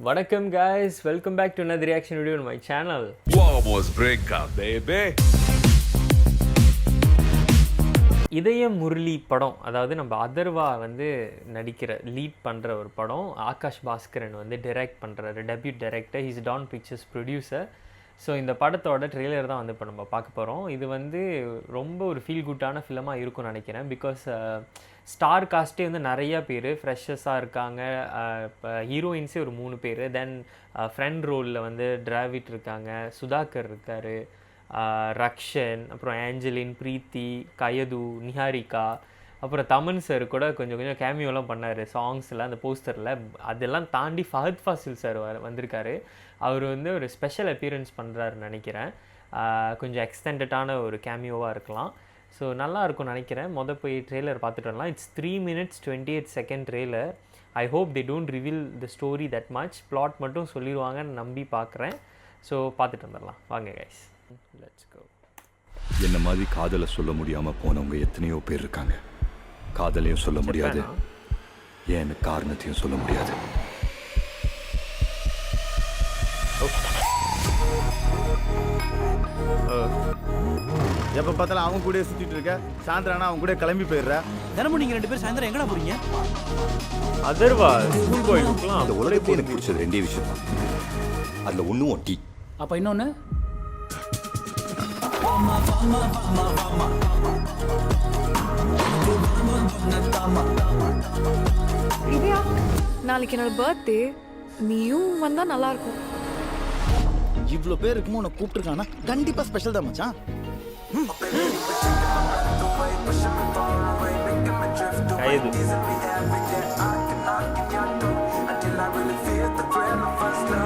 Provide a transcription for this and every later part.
வணக்கம் guys, welcome back to another reaction video on my channel. Vamos break up, baby. இதயம் முரளி படம், அதாவது நம்ம அதர்வா வந்து நடிக்கிற லீட் பண்ணுற ஒரு படம். ஆகாஷ் பாஸ்கரன் வந்து டைரக்ட் பண்ணுறாரு, debut director. He's done pictures producer. So இந்த படத்தோட ட்ரெய்லர் தான் வந்து இப்போ நம்ம பார்க்க போகிறோம். இது வந்து ரொம்ப ஒரு ஃபீல் குட்டான ஃபிலிமாக இருக்கும்னு நினைக்கிறேன். பிகாஸ் ஸ்டார் காஸ்ட்டே வந்து நிறையா பேர் ஃப்ரெஷர்ஸாக இருக்காங்க. இப்போ ஹீரோயின்ஸே ஒரு 3 பேர். தென் ஃப்ரெண்ட் ரோலில் வந்து டிராவிட் இருக்காங்க, சுதாகர் இருக்கார், ரக்ஷன், அப்புறம் ஆஞ்சலின், பிரீத்தி, கயது, நிஹாரிகா, அப்புறம் தமன் சார் கூட கொஞ்சம் கேமியோலாம் பண்ணார் சாங்ஸில், அந்த போஸ்டரில். அதெல்லாம் தாண்டி ஃபஹத் ஃபாசில் சார் வந்திருக்காரு. அவர் வந்து ஒரு ஸ்பெஷல் அப்பியரன்ஸ் பண்ணுறாருன்னு நினைக்கிறேன். கொஞ்சம் எக்ஸ்டெண்டடான ஒரு கேமியோவாக இருக்கலாம். ஸோ நல்லா இருக்கும்னு நினைக்கிறேன். போய் ட்ரெய்லர் பார்த்துட்டு வரலாம். It's 3 minutes 28 seconds trailer. I hope they don't reveal the story that much. Plot மட்டும் சொல்லிடுவாங்கன்னு நம்பி பார்க்குறேன். ஸோ பார்த்துட்டு வந்துடலாம் வாங்க கைஸ், லெட்ஸ் கோ. என்ன மாதிரி காதலை சொல்ல முடியாமல் போனவங்க எத்தனையோ பேர் இருக்காங்க. காதலையும் சொல்ல முடியாது, ஏன்னு காரணத்தையும் சொல்ல முடியாது. எப்போ பார்த்தாலும் அவங்க கூட சுற்றிட்டு இருக்க, சாயந்தரம் அவன் கூட கிளம்பி போயிடுற. தினமும் நீங்கள் 2 பேரும் சாயந்தரம் எங்கடா போறீங்க? அதர்வா ஸ்கூல் போயிருக்கலாம். அந்த உலகத்தை எனக்கு பிடிச்சது 2 விஷயம் தான். அதில் ஒன்றும் ஒட்டி. அப்போ இன்னொன்று திவ்யா, நாளைக்கு என்னோட பர்த்டே, நீயும் வந்தா நல்லா இருக்கும். இவ்வளோ பேர் இருக்குமோ உன்னை கூப்பிட்டுருக்கானா கண்டிப்பாக ஸ்பெஷல் தான் மச்சான். கயது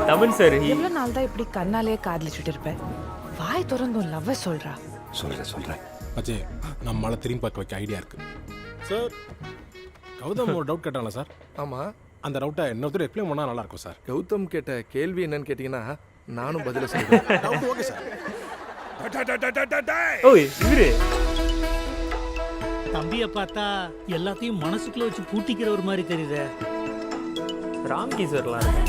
தமன் சார் எவ்வளோ நாள் தான் இப்படி கண்ணாலே காதலிச்சுட்டு இருப்பேன்? வாய் திறந்து லவ்வை சொல்றா. சொல்கிறேன். அஜய், நம்மளால திரும்பி பார்க்க வைக்க ஐடியா இருக்கு சார். கௌதம் ஒரு டவுட் கேட்டாங்களா சார்? ஆமாம், அந்த டவுட்டை இன்னொருத்தர் எக்ஸ்பிளைன் பண்ணால் நல்லா இருக்கும் சார். கௌதம் கேட்ட கேள்வி என்னன்னு கேட்டிங்கன்னா நானும் பதில சொல்றேன். Doubt okay sir. ஓய் இவரு தம்பியை பார்த்தா எல்லாத்தையும் மனசுக்குள்ள வச்சு பூட்டிக்கிற ஒரு மாதிரி தெரியுது. ராம்கி சார்லாம் இருக்கு.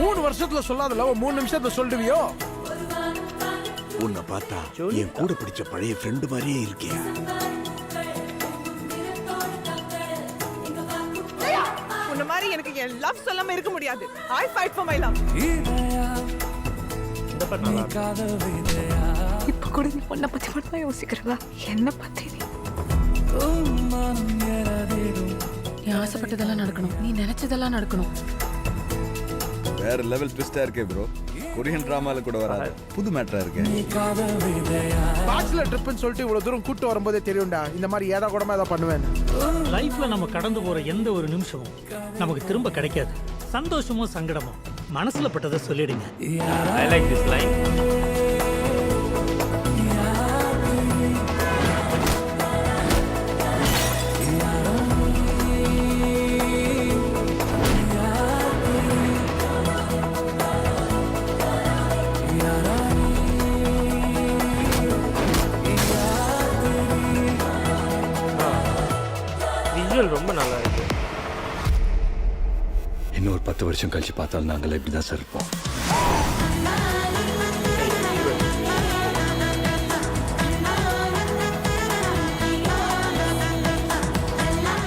3 வருஷத்துல சொல்லாத லவ் 3 நிமிஷத்துல சொல்லுவியோ? உன்னை பார்த்தா என் கூட பிடிச்ச பழைய ஃப்ரெண்டு மாதிரியே இருக்கேன். உன்ன மாதிரி எனக்கு என் லவ் சொல்லாம இருக்க முடியாது. ஐ ஃபைட் ஃபார் மை லவ். இந்த பாட்டு நல்லா இருக்கு. இப்ப கூட நீ உன்னை பத்தி மட்டும் யோசிக்கிறதா? என்ன பத்தி நீ ஆசைப்பட்டதெல்லாம் நடக்கணும், நீ நினைச்சதெல்லாம் நடக்கணும். வேற லெவல் ட்விஸ்டா இருக்கே ப்ரோ. கொரியன் டிராமால கூட வராது, புது மேட்டரா இருக்கு. பேச்சுலர் ட்ரிப்னு சொல்லிட்டு இவ்வளவு தூரம் கூட்டு வரும்போதே தெரியும்டா இந்த மாதிரி ஏதா கூடமா ஏதா பண்ணுவேன். லைஃப்ல நம்ம கடந்து போற எந்த ஒரு நிமிஷமும் நமக்கு திரும்ப கிடைக்காது. சந்தோஷமோ சங்கடமோ மனசுல பட்டதை சொல்லிடுங்க. I like this line. Visual ரொம்ப நல்லா இருக்கு. இன்னும் ஒரு 10 வருஷம் கழிச்சு பார்த்தாலும் நாங்கள் இப்படி தான் சார் இருப்போம்.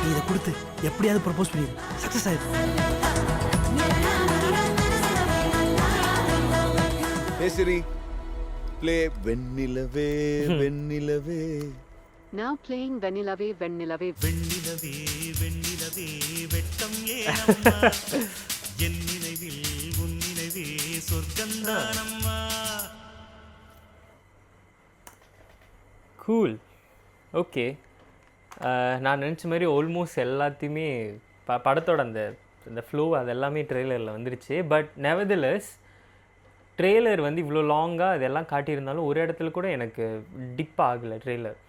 இதை கொடுத்து எப்படியாவது ப்ரப்போஸ் பண்ணிடு. சக்சஸ் ஆயிடும். ஹே சிரி, ப்ளே வெண்ணிலவே வெண்ணிலவே. Now playing Vanillave Vanillave வெண்ணிலவே வெண்ணிலவே வெட்கம் ஏனம்மா, என் நினைவில் உன் நினைவே சொர்க்கந்தானம்மா. கூல். ஓகே, நான் நினச்ச மாதிரி ஆல்மோஸ்ட் எல்லாத்தையுமே படத்தோட அந்த ஃப்ளோ அது எல்லாமே ட்ரெய்லரில் வந்துருச்சு. பட் நெவர்தலெஸ் ட்ரெய்லர் வந்து இவ்வளோ லாங்காக இதெல்லாம் காட்டியிருந்தாலும் ஒரு இடத்துல கூட எனக்கு டிப் ஆகலை ட்ரெய்லர்.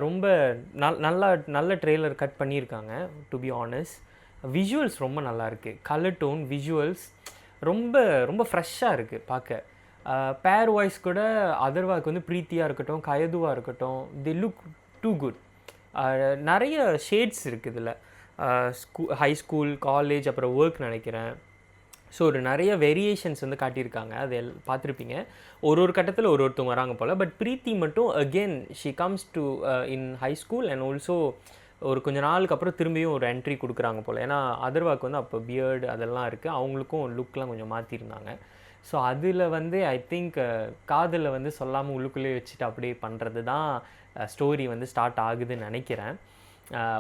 ரொம்ப நல்ல ட்ரெய்லர் கட் பண்ணியிருக்காங்க. டு பி ஆனஸ்ட், விஷுவல்ஸ் ரொம்ப நல்லா இருக்குது. கலர் டோன், விஷுவல்ஸ் ரொம்ப ரொம்ப ஃப்ரெஷ்ஷாக இருக்குது பார்க்க. பேர் வாய்ஸ் கூட அதர்வாக்கு வந்து பிரீத்தியாக இருக்கட்டும், கயதுவாக இருக்கட்டும், தி லுக் டூ குட். நிறைய ஷேட்ஸ் இருக்குது இதில். ஹை ஸ்கூல், காலேஜ், அப்புறம் ஒர்க் நினைக்கிறேன். ஸோ ஒரு நிறைய வேரியேஷன்ஸ் வந்து காட்டியிருக்காங்க, அது பார்த்துருப்பீங்க. ஒரு கட்டத்தில் ஒருத்தவங்க வராங்க போல். பட் பிரீத்தி மட்டும் again she comes to in high school and also ஒரு கொஞ்ச நாளுக்கு அப்புறம் திரும்பியும் ஒரு என்ட்ரி கொடுக்குறாங்க போல். ஏன்னா அதர்வாக்கு வந்து அப்போ பியர்டு அதெல்லாம் இருக்குது, அவங்களுக்கும் லுக்லாம் கொஞ்சம் மாற்றிருந்தாங்க. ஸோ அதில் வந்து ஐ திங்க் காதலில் வந்து சொல்லாமல் உள்ளுக்குள்ளேயே வச்சுட்டு அப்படியே பண்ணுறது தான் ஸ்டோரி வந்து ஸ்டார்ட் ஆகுதுன்னு நினைக்கிறேன்.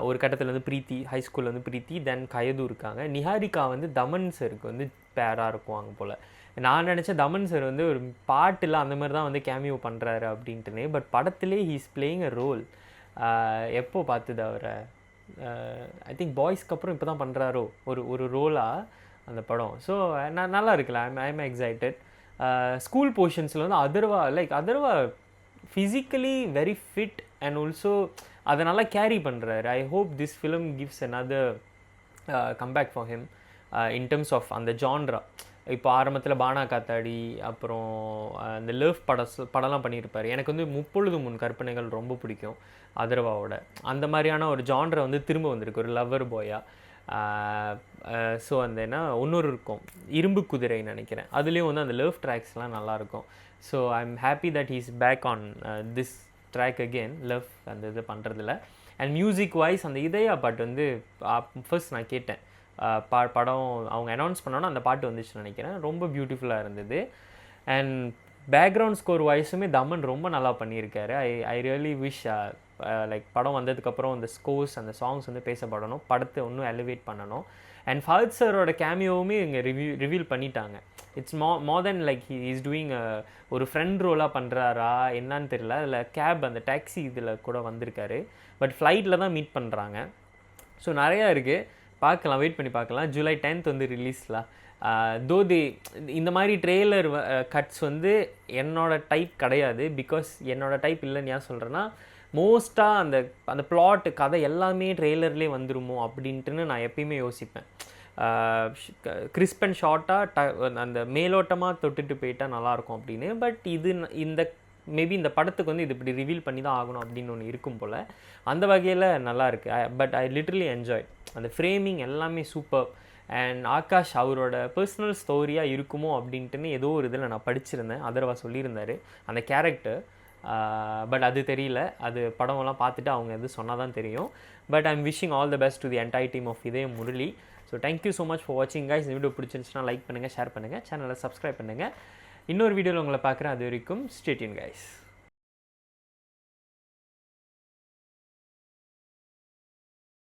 ஒரு கட்டத்தில் வந்து பிரீத்தி ஹை ஸ்கூலில் வந்து பிரீத்தி, தென் கயது இருக்காங்க. நிஹாரிகா வந்து தமன் சருக்கு வந்து பேராக இருக்குவாங்க போல். நான் நினச்சேன் தமன் சார் வந்து ஒரு பாட்டில் அந்த மாதிரி தான் வந்து கேமியோ பண்ணுறாரு அப்படின்ட்டுனே. பட் படத்திலே he is playing a role. எப்போ பார்த்துது அவரை? ஐ திங்க் பாய்ஸ்க்கு அப்புறம் இப்போ தான் பண்ணுறாரோ ஒரு ரோலாக அந்த படம். ஸோ நல்லா இருக்குல்ல, ஐம் எக்ஸைட்டட். ஸ்கூல் போர்ஷன்ஸில் வந்து Atharvaa physically very fit and also அதை நல்லா கேரி பண்ணுறாரு. I hope this film gives another comeback for him in terms of அந்த ஜான்ரா. இப்போ ஆரம்பத்தில் பானா காத்தாடி, அப்புறம் இந்த லவ் படம்லாம் பண்ணியிருப்பார். எனக்கு வந்து முப்பொழுது முன் கற்பனைகள் ரொம்ப பிடிக்கும் அதர்வாவோட. அந்த மாதிரியான ஒரு ஜான்ரை வந்து திரும்ப வந்திருக்கு, ஒரு லவ்வர் பாயாக. ஸோ அந்த என்ன இன்னொரு இருக்கும் இரும்பு குதிரைன்னு நினைக்கிறேன், அதுலேயும் வந்து அந்த லவ் ட்ராக்ஸ்லாம் நல்லாயிருக்கும். So I am happy that he's back on this track again, love அந்த இது பண்ணுறதில்ல. அண்ட் மியூசிக் வைஸ் அந்த இதயா பாட்டு வந்து ஃபர்ஸ்ட் நான் கேட்டேன், படம் அவங்க அனௌன்ஸ் பண்ணோன்னா அந்த பாட்டு வந்துச்சுன்னு நினைக்கிறேன். ரொம்ப பியூட்டிஃபுல்லாக இருந்தது. அண்ட் பேக்ரவுண்ட் ஸ்கோர் வாய்ஸுமே தமன் ரொம்ப நல்லா பண்ணியிருக்காரு. ஐ ரியலி விஷ் லைக் படம் வந்ததுக்கப்புறம் அந்த ஸ்கோர்ஸ் அந்த சாங்ஸ் வந்து பேசப்படணும், படத்தை இன்னும் எலிவேட் பண்ணணும். அண்ட் ஃபஹத் சாரோட கேமியோவுமே இங்கே ரிவீல் பண்ணிட்டாங்க. It's more then like he is doing ஒரு ஃப்ரெண்ட் ரோலாக பண்ணுறாரா என்னான்னு தெரியல. அதில் கேப் அந்த டாக்ஸி இதில் கூட வந்திருக்காரு. பட் ஃப்ளைட்டில் தான் மீட் பண்ணுறாங்க. ஸோ நிறையா இருக்குது, பார்க்கலாம், வெயிட் பண்ணி பார்க்கலாம். ஜூலை 10th வந்து ரிலீஸ்லாம். தோதி இந்த மாதிரி ட்ரெய்லர் கட்ஸ் வந்து என்னோட டைப் கிடையாது. பிகாஸ் என்னோட டைப் இல்லைன்னு ஏன் சொல்கிறேன்னா, மோஸ்ட்டாக அந்த பிளாட் கதை எல்லாமே ட்ரெய்லர்லேயே வந்துருமோ அப்படின்ட்டுன்னு நான் எப்பயுமே யோசிப்பேன். கிறிஸ்ப் அண்ட் ஷார்ட்டாக அந்த மேலோட்டமாக தொட்டுட்டு போயிட்டால் நல்லாயிருக்கும் அப்படின்னு. பட் இந்த மேபி இந்த படத்துக்கு வந்து இது இப்படி ரிவீல் பண்ணி தான் ஆகணும் அப்படின்னு ஒன்று இருக்கும் போல். அந்த வகையில் நல்லா இருக்குது. பட் ஐ லிட்டரலி என்ஜாய் அந்த ஃப்ரேமிங் எல்லாமே சூப்பர். அண்ட் ஆகாஷ் அவரோட பர்சனல் ஸ்டோரியாக இருக்குமோ அப்படின்ட்டுன்னு ஏதோ ஒரு இதில் நான் படிச்சிருந்தேன், அதர்வா சொல்லியிருந்தார் அந்த கேரக்டர். பட் அது தெரியல, அது படமெல்லாம் பார்த்துட்டு அவங்க எது சொன்னால் தான் தெரியும். But I am wishing all the best to the entire team of Idhayam Murali. So thank you so much for வாட்சிங் கைஸ். இந்த வீடியோ பிடிச்சிருந்துச்சுன்னா லைக் பண்ணுங்கள், ஷேர் பண்ணுங்கள், சேனலை சப்ஸ்கிரைப் பண்ணுங்கள். இன்னொரு வீடியோவில் உங்களை பார்க்குறேன். அது வரைக்கும் ஸ்டே டியூன் கைஸ்.